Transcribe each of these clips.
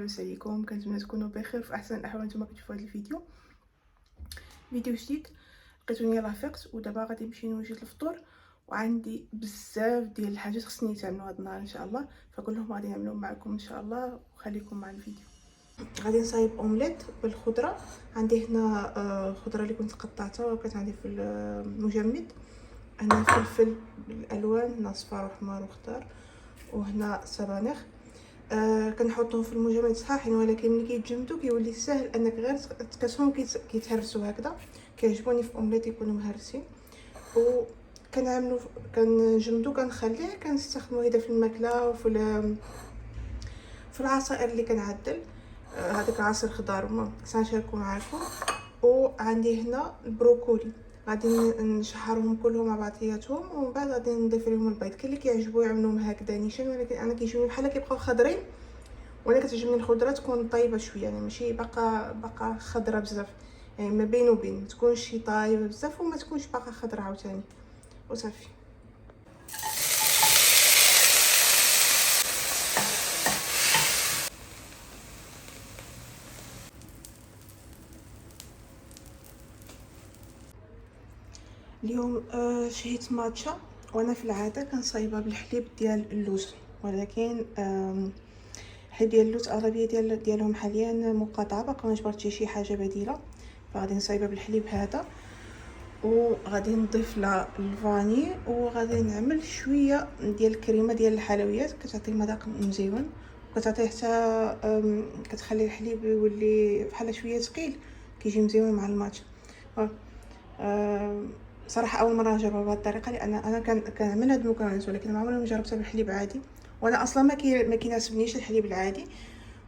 لاباس عليكم؟ كنتمنى تكونوا بخير في احسن الاحوال. نتوما كتشوفوا هذا الفيديو جديد. لقيتوني يلاه فقت ودابا غادي نمشي نوجد الفطور، وعندي بزاف ديال الحاجات خصني يتعملوا هذا النهار ان شاء الله، فكلهم غادي نعملهم معكم ان شاء الله، وخليكم مع الفيديو. غادي نصايب اومليت بالخضره. عندي هنا الخضره اللي كنت قطعتها وكانت عندي في المجمد. هنا فلفل بالالوان، هنا صفار وحمار وخضر، وهنا سبانخ. كنحطهم في المجمد صحاحين، ولكن ملي كيتجمدوا كيولي سهل انك غير تكسهم كيتهرسوا هكذا. كيعجبوني في اومليت يكونوا مهرسين. و كنجمدو كنخليه، كنستخدمو هذا في الماكله وفي العصائر اللي كنعدل. هذاك عصير خضار سنشاركو معكم. وعندي هنا البروكولي، غادي نشحرهم كلهم مع بعضياتهم، ومن بعد غادي نضيف لهم البيض. كاين اللي كيعجبو يعملوهم هكذا نيشان، ولكن انا كيجيوني بحال كيبقاو خضرين، وانا كتعجبني الخضره تكون طايبه شويه، يعني ماشي باقا خضره بزاف، يعني ما بين وبين، ما تكونش طايبه بزاف وما تكونش باقا خضره عاوتاني، وصافي. اليوم شهيت ماتشا، وانا في العاده كنصايبها بالحليب ديال اللوز، ولكن الحليب ديال اللوز اغلبيه ديالهم حاليا مقاطعه، باقا ما جبرتش شي حاجه بديله، فغادي نصايبها بالحليب هذا. وغادي نضيف لها الفاني، وغادي نعمل شويه ديال الكريمه ديال الحلويات، كتعطي مذاق مزيون، وكتعطي حتى كتخلي الحليب يولي بحال شويه ثقيل، كيجي مزيون مع الماتش. صراحه اول مره نجربها بهذه الطريقه، لان انا كنعمل هاد المكونات، ولكن ما عمري ما جربتها بالحليب عادي، وانا اصلا ما كيناسبنيش الحليب العادي،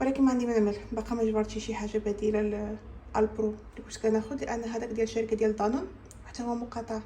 ولكن ما عندي ما نعمل، باقا ما جبرتش شي حاجه بديله البرو اللي كنت كناخذ، لان هذاك ديال الشركه ديال دانون حتى هو مقاطع.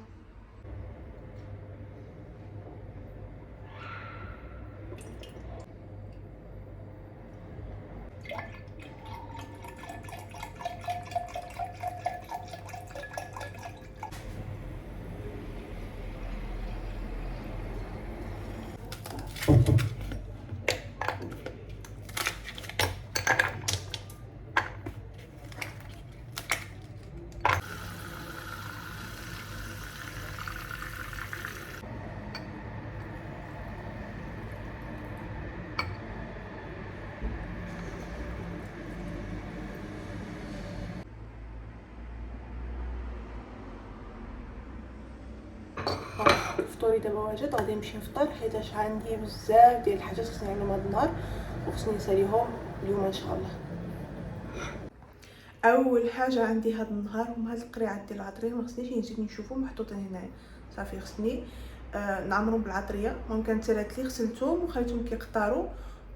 فطوري دابا واجد، غادي نمشي نفطر حيتاش عندي بزاف ديال الحاجات خصني نعملهم هذا النهار، وخصني نساليهم اليوم ان شاء الله. اول حاجه عندي هذا النهار هما هاد القريعات ديال العطريه، ما خصنيش نزيد نشوفهم محطوطين هنايا، صافي خصني نعمرهم بالعطريه. ممكن ثلاث لي غسلتهم وخليتهم كيقطروا،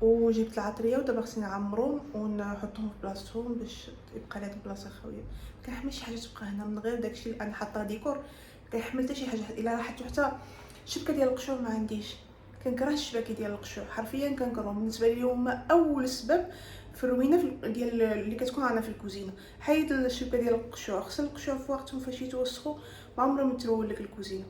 وجبت العطريه ودابا خصني نعمرهم ونحطهم في بلاصتهم باش يبقى لي البلاصه خاويه. كنحمل شي حاجه تبقى هنا من غير داكشي اللي انا حاطه ديكور، كنحمل حتى شي حاجه الا لاحظتوا حتى الشبكه ديال القشور ما عنديش، كنكره الشبكه ديال القشور، حرفيا كنكرههم. بالنسبه لي هما اول سبب في الروينه ديال اللي كتكون عندنا في الكوزينه. حيد الشبكه ديال القشور، غسل القشور في وقتهم فاش يتوسخوا، ما عمرهم يترول لك الكوزينه.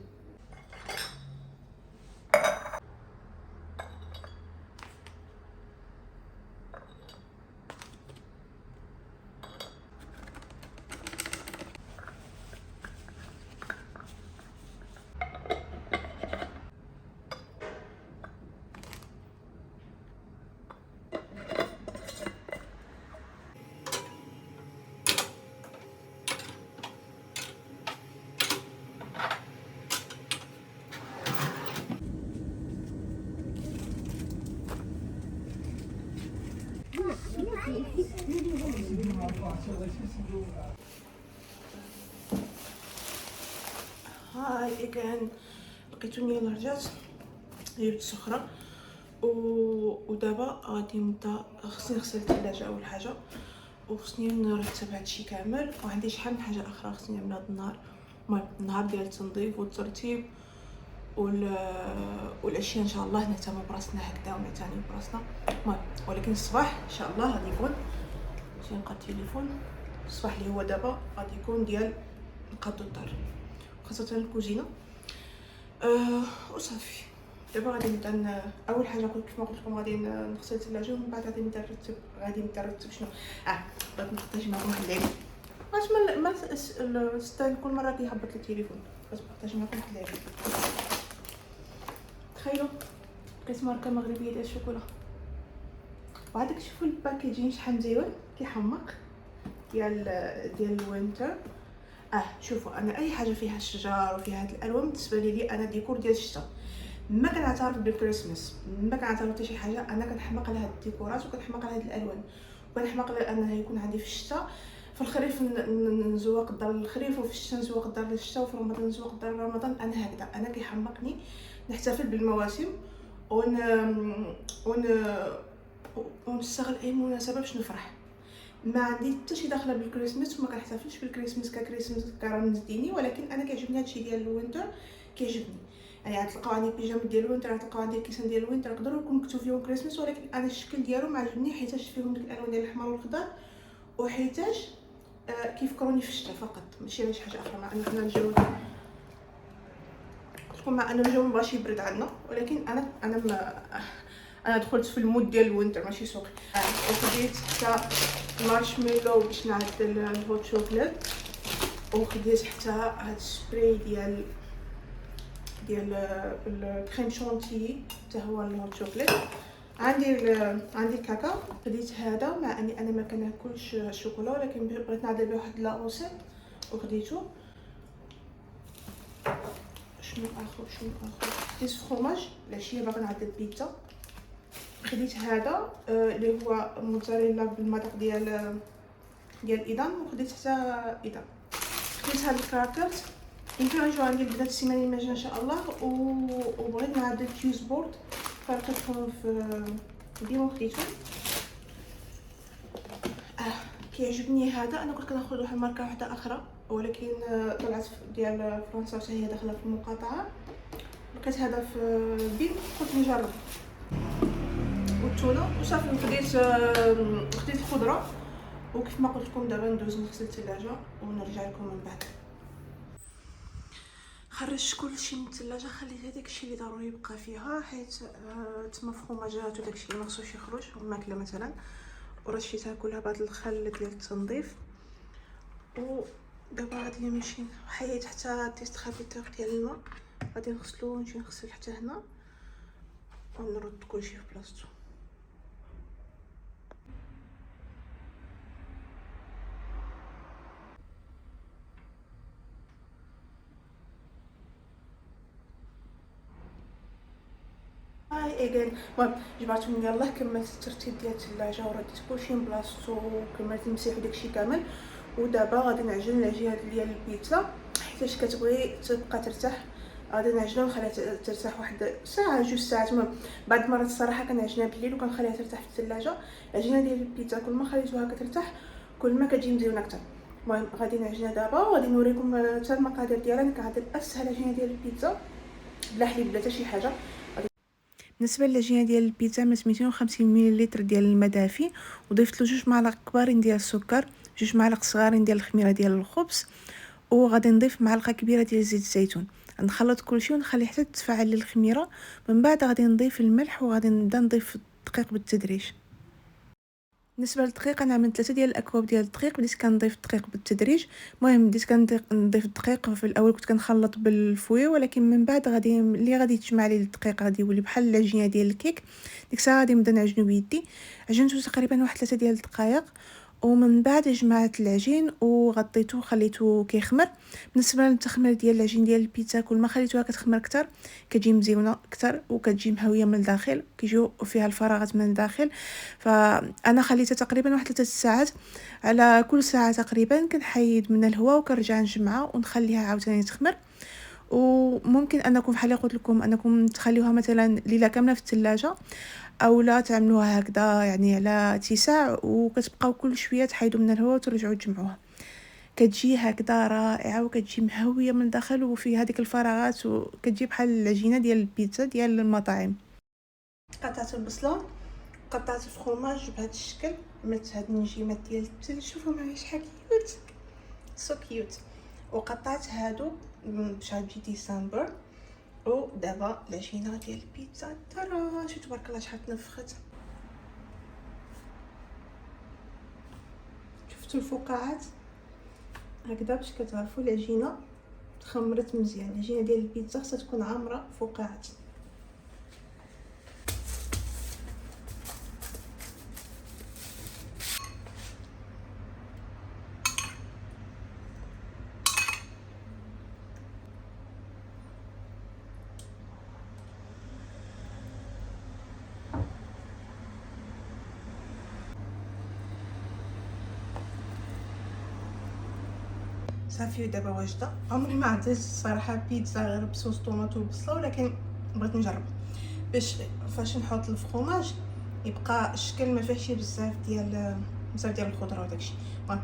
هاي كان لقيتوني يلا رجعت جبت السخره، ودابا غادي نبدا. خصني نغسل الثلاجه اول حاجه، وخصني نرتب هادشي كامل، وعندي شحال من حاجه اخرى خصني نعملها هاد النهار. المهم النهار ديال التنظيف والترتيب والاشياء ان شاء الله نهتم براسنا هكذا ونعتني براسنا. المهم ولكن الصباح ان شاء الله غادي يكون شي نلقى التليفون. الصباح اللي هو دابا غادي يكون ديال نقادو الدار، خاصه الكوزينه. وصافي دابا غادي نبدا اول حاجه كيف ما قلت لكم غادي نغسل الثلاجه ومن بعد غادي نبدا نرتب شنو بغيت نبارطاجي معكم واحد اللعيبه. واش ما الستايل كل مره كيهبط لي التليفون، بغيت نبارطاجي معكم واحد اللعيبه. تخيلوا لقيت ماركه مغربيه ديال الشوكولا، وعندك شوفوا الباكيجين شحال مزيون كيحمق ديال الوينتر. شوفوا انا اي حاجه فيها الشجر وفيها هاد الالوان بالنسبه لي انا ديكور ديال الشتا. ما كنعترف بالكريسماس، ما كنعترف حتى شي حاجه، انا كنحماق على هاد الديكورات وكنحماق على هاد الالوان، وكنحماق على انه يكون عندي في الشتاء في الخريف نزوق الدار للخريف، وفي الشتاء نزوق الدار للشتاء، وفي رمضان نزوق الدار لرمضان. انا هكذا انا كيحمقني نحتفل بالمواسم ون ونستغل اي مناسبه باش نفرح. ما عندي حتى شي داخله بالكريسماس وما كنحتفلش بالكريسماس ككريسماس كرمز ديني، ولكن انا كيعجبني هادشي ديال الوينتر كيعجبني. يعني غتلقاو عندي بيجام ديال الوينتر، غتلقاو عندي كيسان ديال الوينتر يقدروا يكون مكتوب فيهم كريسماس، ولكن انا الشكل ديالو ما عجبني حيتاش فيهم ديك الالوان ديال الاحمر والخضر، وحيتاش كيفكروني في الشتاء فقط، ماشي على شي حاجه اخرى. مع ان حنا الجو تكون مع ان الجو مابغاش يبرد عندنا، ولكن انا دخلت في المود ديال الوينتر ماشي سوقي. وخديت حتى المارشميلو باش نعدل الهوت شوكليت، وخديت حتى هاد السبراي ديال الكريم شونتيي حتى هو الهوت شوكليت. عندي الكاكاو، خديت هذا مع اني انا ما كناكلش الشوكولا، ولكن بغيت نعدل به واحد لاوسيت وخديته. شنو اخر خديت فروماج العشيه باغا نعدل بيتزا. خديت هذا اللي هو موتزاريلا بالمذاق ديال الايدام، وخديت حتى ايدام. خديت هاد الكراكرز يمكن يجيو عندي بداية السيمانه اللي جايه ان شاء الله. وبغيت نعدل تشيز بورد فرقتهم في ديما خديتهم. كيعجبني هذا. انا كنت كناخذ واحد الماركه واحده اخرى، ولكن طلعت ديال فرنسا حتى هي داخله في المقاطعه. لقيت هذا في بيم قلت نجرب، والتونه وصافي. خديت الخضره، وكيف ما قلت لكم دابا ندوز نغسل الثلاجه ونرجع لكم من بعد. خرجت كلشي من الثلاجه، خليت هذاك الشيء اللي ضروري يبقى فيها، حيت تما فخوماجات وداك الشيء اللي ما خصوش يخرج، الماكله مثلا، ورشيتها كلها بهذا الخل ديال التنظيف. ودابا غادي نمشي حيت حتى تيست خابيتور ديال الماء غادي نغسلو، ونمشي نغسل حتى هنا ونرد كلشي في بلاصتو. ايغين المهم جبرتهم يلاه. كملت الترتيب ديال الثلاجه ورديت كلشي من بلاصتو وكملت المسح وداكشي كامل. ودابا غادي نعجن العجينه ديال البيتزا، حيتاش كتبغي تبقى ترتاح. غادي نعجنها ونخليها ترتاح واحد ساعه جوج ساعات. المهم بعد مرات الصراحه كنعجنها بالليل وكنخليها ترتاح في الثلاجه. العجينه ديال البيتزا كل ما خليتوها كترتاح كل ما كتجي مزيونه اكثر. المهم غادي نعجنها دابا وغادي نوريكم حتى المقادير ديالها. انا كنعدل اسهل عجينه ديال البيتزا بلا حليب بلا حتى شي حاجه. بالنسبه للعجينه ديال البيتزا عملت 250 ملل ديال الماء دافي، وضفت له 2 معالق كبارين ديال السكر، 2 معالق صغارين ديال الخميره ديال الخبز، وغادي نضيف معلقه كبيره ديال زيت الزيتون. نخلط كلشي ونخلي حتى تتفاعل الخميره. من بعد غادي نضيف الملح وغادي نبدا نضيف الدقيق بالتدريج. بالنسبه للدقيق انا عملت 3 ديال الاكواب ديال الدقيق، بديت كنضيف الدقيق بالتدريج. المهم بديت كنضيف الدقيق في الاول كنت كنخلط بالفوي، ولكن من بعد غادي تجمع لي الدقيق غادي يولي بحال العجينه ديال الكيك. ديك الساعه غادي نبدا نعجنو بيدي. عجنته تقريبا واحد 3 ديال الدقائق، ومن بعد جمعت العجين وغطيته وخليته كيخمر. بالنسبه للتخمير ديال العجين ديال البيتزا كل ما خليتوها كتخمر اكثر كتجي مزيونه اكثر وكتجي مهويه من الداخل، كيجيو فيها الفراغات من الداخل. فانا خليتها تقريبا واحد 3 ساعات، على كل ساعه تقريبا كنحيد من الهواء وكنرجع نجمعها ونخليها عاوتاني تخمر. وممكن انكم بحال قلت لكم انكم تخليوها مثلا ليله كامله في الثلاجه، او لا تعملوها هكذا يعني على اتساع، وكتبقاو كل شويه تحيدوا من الهواء وترجعوا تجمعوها. كتجي هكذا رائعه وكتجي مهويه من الداخل وفي هذيك الفراغات، وكتجي بحال العجينه ديال البيتزا ديال المطاعم. قطعت البصله، قطعت الفرماج بهذا الشكل، عملت هاد النجيمات ديال الثلج. شوفوا معايا شحال كيوت، سو كيوت. وقطعت هادو باش غتجي ديسمبر. ودابا العجينه ديال البيتزا ترى شوف تبارك الله شحال تنفخت. شفتوا الفقاعات هكذا باش كتعرفوا العجينه تخمرت مزيان. العجينه ديال البيتزا خصها تكون عامره فقاعات. صافي دابا واجده. عمري ما عطيت الصراحه بيتزا غير بصوص طوماطو وبصله، ولكن بغيت نجرب باش فاش نحط الفرماج يبقى الشكل ما فيهش بزاف ديال الخضره وداكشي. المهم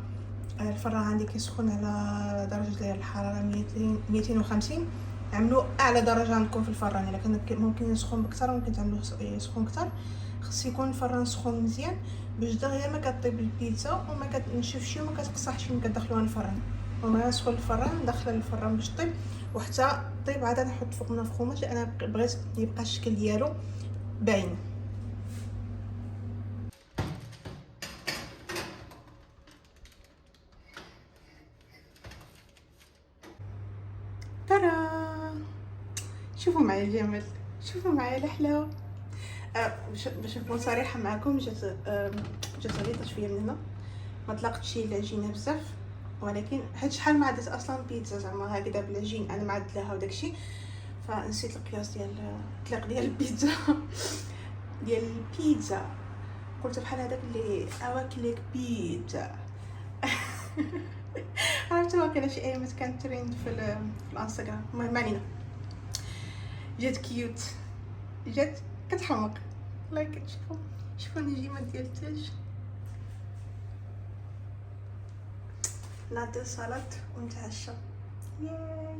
الفران عندي كيسخن على درجه ديال الحراره 250. عملوا اعلى درجه عندكم في الفران. الا كان ممكن يسخن بكثر ممكن تعملوه يسخن اكثر. خص يكون الفران سخون مزيان باش دغيا ما كطيب البيتزا وما كتنشفش وما كتقصحش من كتدخلوها الفران. وما ندخل الفران ندخل الفران باش طيب وحتى طيب عاد نحط فوق من الفرماج. انا بغيت يبقى الشكل ديالو باين. ترى شوفوا معايا الجمال، شوفوا معايا الحلاوه. باش نكون صريحه معكم جات غليظه شويه من هنا، ما طلقتش العجينه بزاف، ولكن حيت شحال ما عدت اصلا بيتزا زعما هكذا بالعجين انا معدلاها وداكشي، فنسيت القياس ديال الطلاق ديال البيتزا ديال البيتزا. قلت بحال هذاك اللي اواكلك بيتزا عرفتوا واقيلا شي ايامات كانت تريند في الانستغرام. المهم ما علينا، جات كيوت، جات كتحمق. لايك شوفوا النجيمه ديال الثلج. ناضي صلاه ونتعشى. ياي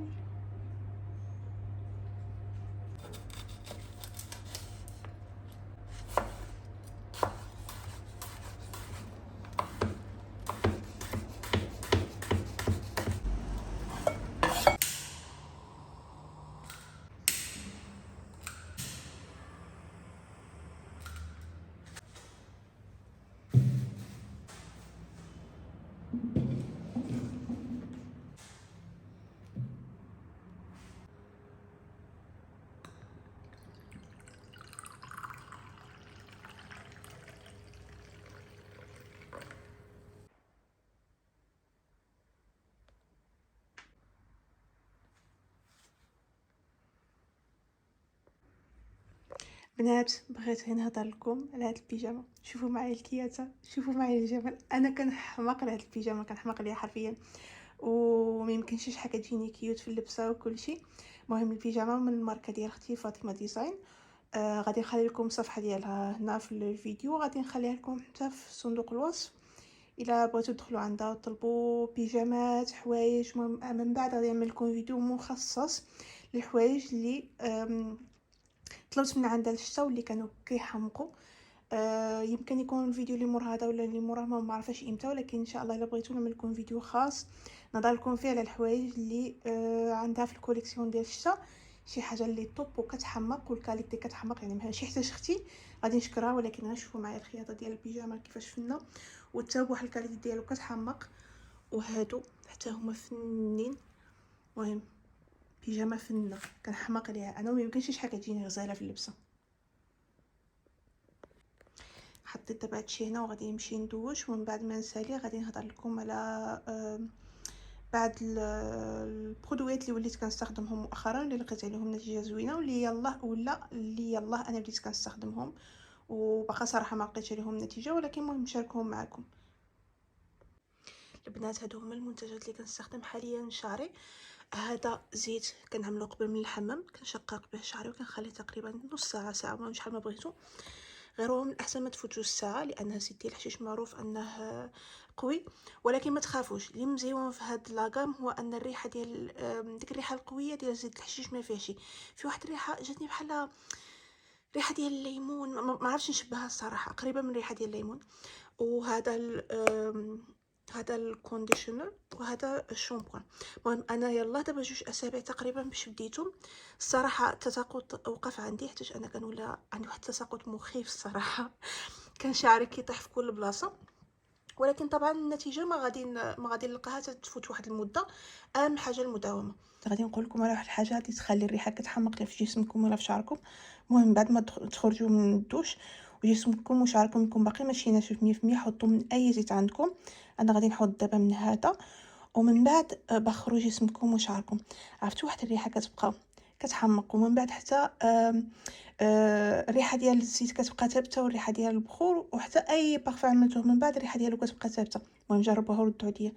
بنات، بغيت غير نهضر لكم على هاد البيجامه. شوفوا معايا الكياته، شوفوا معايا الجمال. انا كنحماق على هاد البيجامه، كنحماق ليها حرفيا، وما يمكنش شحال كتجيني كيوت في اللبسه وكل شيء. المهم البيجامه من الماركه ديال اختي فاطمه ديزاين. غادي نخلي لكم الصفحه ديالها هنا في الفيديو، غادي نخليها لكم حتى في صندوق الوصف الا بغيتو تدخلوا عندها وطلبوا بيجامات حوايج. من بعد غادي نعمل لكم فيديو مخصص للحوايج اللي طلبت من عندها الشتا واللي كانوا كيحمقوا. يمكن يكون الفيديو اللي مور هذا ولا اللي موراه ما عرفاش امتى، ولكن ان شاء الله الا بغيتو نعمل لكم فيديو خاص نهضر لكم فيه على الحوايج اللي عندها في الكوليكسيون ديال الشتا. شي حاجه اللي طوب وكتحمق والكاليتي كتحمق، يعني ماشي حتى اختي غادي نشكرها، ولكن غير شوفوا معايا الخياطه ديال البيجامه كيفاش فنه والتابوح الكاليتي ديالو كتحمق. وهادو حتى هما فنين. المهم بيجامه فنه كنحماق عليها انا، وما يمكنش شحال كتجيني غزاله في اللبسه. حطيت دابا هادشي هنا وغادي نمشي ندوش، ومن بعد ما نسالي غادي نهضر لكم على بعض البرودويات اللي وليت كنستخدمهم مؤخرا، اللي لقيت عليهم نتيجه زوينه، واللي يلاه انا بديت كنستخدمهم وباقا صراحه ما لقيتش عليهم نتيجه، ولكن المهم نشاركهم معكم. البنات هادو هما المنتجات اللي كنستخدم حاليا شعري. هذا زيت كنعملو قبل من الحمام، كنشقق به شعري وكنخليه تقريبا نص ساعه ساعه ولا شحال ما بغيتو. غير هو من الاحسن ما تفوتوش الساعه، لان زيت ديال الحشيش معروف انه قوي، ولكن ما تخافوش. اللي مزيون في هاد لاغام هو ان الريحه ديال ديك الريحه القويه ديال زيت الحشيش ما فيهش. في واحد الريحه جاتني بحال ريحه ديال الليمون، ما عرفتش نشبهها الصراحه، قريبه من ريحه ديال الليمون. وهذا هذا الكونديشنر وهذا الشامبوان. المهم انا يلا دابا 2 اسابيع تقريبا باش بديتهم. الصراحه التساقط وقف عندي حيت انا كنولى عندي واحد التساقط مخيف الصراحه. كان شعري كيطيح في كل بلاصه، ولكن طبعا النتيجه ما غادي نلقاها تفوت واحد المده. اهم حاجه المداومه. غادي نقول لكم على واحد الحاجه اللي تخلي الريحه كتحمق لا في جسمكم ولا في شعركم. المهم بعد ما تخرجوا من الدوش وجسمكم وشعركم يكون باقي ماشي ناشف 100%، حطوا من اي زيت عندكم. انا غادي نحط دابا من هذا، ومن بعد بخروا جسمكم وشعركم. عرفتوا واحد الريحه كتبقى كتحمق، ومن بعد حتى الريحه ديال الزيت كتبقى ثابته، والريحه ديال البخور وحتى اي بارفان عملتوه من بعد الريحه ديالو كتبقى ثابته. المهم جربوها وردوا عليا.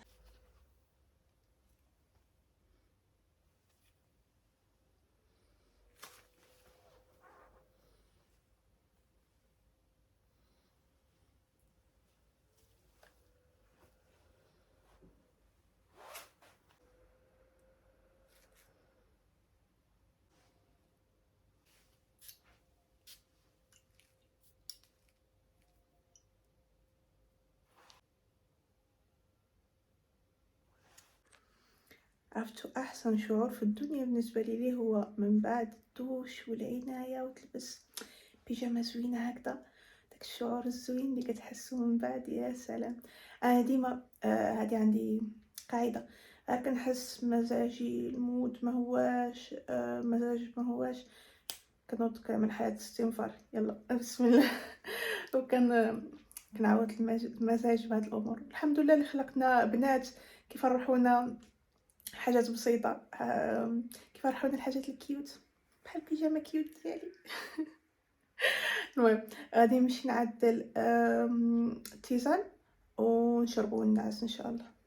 عرفتوا احسن شعور في الدنيا بالنسبه لي هو من بعد الدوش والعنايه وتلبس بيجامه زوينه هكذا. داك الشعور الزوين اللي كتحسو من بعد، يا سلام. انا ديما هادي عندي قاعده، كنحس مزاجي المود ما هواش مزاج ما هواش كنوض كامل حياة استنفار. يلا بسم الله. كنعاود المزاج بهاد الامور. الحمد لله اللي خلقنا بنات كيفرحونا حاجات بسيطه، كيفرحونا الحاجات الكيوت بحال البيجامه كيوت ديالي. المهم غادي نمشي نعدل التيزان ونشربو ونعس ان شاء الله.